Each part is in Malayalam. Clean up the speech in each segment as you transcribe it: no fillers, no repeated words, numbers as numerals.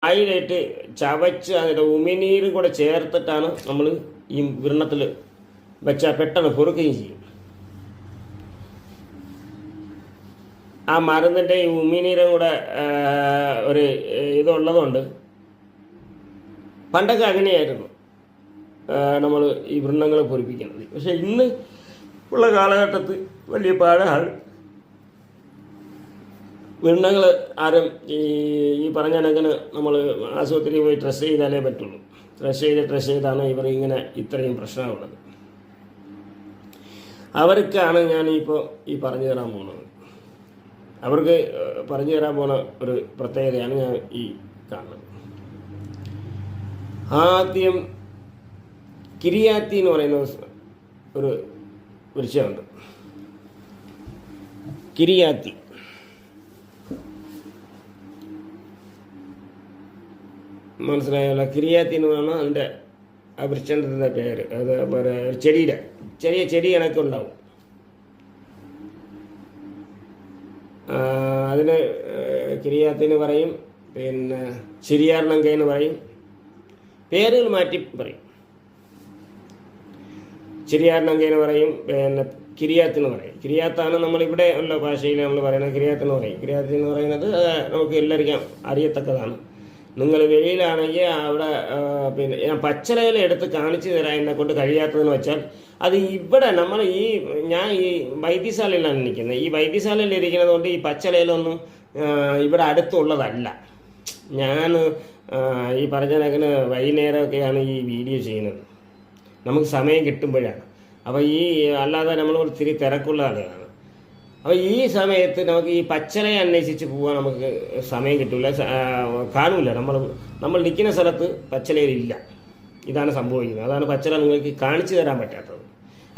വായിലായിട്ട് ചവച്ച് അതിൻ്റെ ഉമിനീര് കൂടെ ചേർത്തിട്ടാണ് നമ്മൾ ഈ വൃണ്ണത്തിൽ വെച്ചാൽ പെട്ടെന്ന് പൊറുക്കുകയും ചെയ്യും. ആ മരുന്നിൻ്റെ ഈ ഉമിനീരും കൂടെ ഒരു ഇതുള്ളതുകൊണ്ട് പണ്ടൊക്കെ അങ്ങനെയായിരുന്നു നമ്മൾ ഈ വൃണ്ണങ്ങൾ പൊരിപ്പിക്കുന്നത്. പക്ഷേ ഇന്ന് ഉള്ള കാലഘട്ടത്തിൽ വലിയ പാടാണ്. വൃണ്ണങ്ങൾ ആരും ഈ പറഞ്ഞ കണക്കിന് നമ്മൾ ആശുപത്രിയിൽ പോയി ടെസ്റ്റ് ചെയ്താലേ പറ്റുള്ളൂ. ടെസ്റ്റ് ചെയ്താണ് ഇവർ ഇങ്ങനെ ഇത്രയും പ്രശ്നമുള്ളത്. അവർക്കാണ് ഞാനിപ്പോൾ ഈ പറഞ്ഞു തരാൻ പോകുന്നത്. അവർക്ക് പറഞ്ഞു തരാൻ പോകുന്ന ഒരു പ്രത്യേകതയാണ് ഞാൻ ഈ കാണുന്നത്. ആദ്യം കിരിയാത്തി എന്ന് പറയുന്ന ഒരു വൃക്ഷമുണ്ട്. കിരിയാത്തി മനസ്സിലായല്ലോ. കിരിയാത്തി എന്ന് പറഞ്ഞാൽ അതിൻ്റെ ആ വൃക്ഷത്തിൻ്റെ പേര്. അത് ചെടിയുടെ ചെടി കണക്ക് ഉണ്ടാവും. അതിന് കിരിയാത്തിന് പറയും, പിന്നെ ചിരിയാർണങ്ക എന്ന് പറയും, പേരുകൾ മാറ്റി പറയും. ചിരിയാർണങ്ക എന്ന് പറയും, പിന്നെ കിരിയാത്തിന് പറയും. കിരിയാത്താണ് നമ്മളിവിടെ ഉള്ള ഭാഷയിൽ നമ്മൾ പറയുന്നത്. കിരിയാത്തെന്ന് പറയും. കിരിയാത്തി എന്ന് പറയുന്നത് നമുക്ക് എല്ലാവർക്കും അറിയത്തക്കതാണ്. നിങ്ങൾ വെളിയിലാണെങ്കിൽ അവിടെ പിന്നെ ഞാൻ പച്ചലയില എടുത്ത് കാണിച്ചു തരാൻ എന്നെ കൊണ്ട് കഴിയാത്തതെന്ന് വെച്ചാൽ അത് ഇവിടെ നമ്മൾ ഞാൻ ഈ വൈദ്യശാലയിലാണ് നിൽക്കുന്നത്. ഈ വൈദ്യശാലയിൽ ഇരിക്കുന്നത് കൊണ്ട് ഈ പച്ചലയിലൊന്നും ഇവിടെ അടുത്തുള്ളതല്ല. ഞാൻ ഈ പറഞ്ഞ കണക്കിന് വൈകുന്നേരമൊക്കെയാണ് ഈ വീഡിയോ ചെയ്യുന്നത്. നമുക്ക് സമയം കിട്ടുമ്പോഴാണ്. അപ്പോൾ അല്ലാതെ നമ്മൾ ഒത്തിരി തിരക്കുള്ള ആളുകളാണ്. അപ്പോൾ ഈ സമയത്ത് നമുക്ക് ഈ പച്ചലയെ അന്വേഷിച്ച് പോകാൻ നമുക്ക് സമയം കിട്ടില്ല, കാണൂല. നമ്മൾ നിൽക്കുന്ന സ്ഥലത്ത് പച്ചലയിലില്ല. ഇതാണ് സംഭവിക്കുന്നത്. അതാണ് പച്ചല നിങ്ങൾക്ക് കാണിച്ചു തരാൻ പറ്റാത്തത്.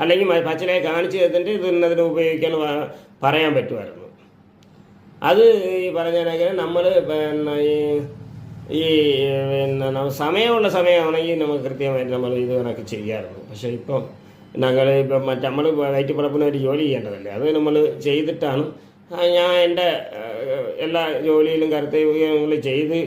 അല്ലെങ്കിൽ പച്ചലയെ കാണിച്ചു തന്നിട്ട് ഇതിനതിന് ഉപയോഗിക്കാൻ പറയാൻ പറ്റുമായിരുന്നു. അത് ഈ പറഞ്ഞാൽ നമ്മൾ പിന്നെ പിന്നെ സമയമുള്ള സമയമാണെങ്കിൽ നമുക്ക് കൃത്യമായിട്ട് നമ്മൾ ഇത് കണക്ക് ചെയ്യാറുണ്ട്. പക്ഷേ ഇപ്പം നമ്മൾ വയറ്റുപടപ്പിന് ഒരു ജോലി ചെയ്യേണ്ടതല്ലേ. അത് നമ്മൾ ചെയ്തിട്ടാണ് ഞാൻ എൻ്റെ എല്ലാ ജോലിയിലും കർത്തവ്യങ്ങൾ ചെയ്ത്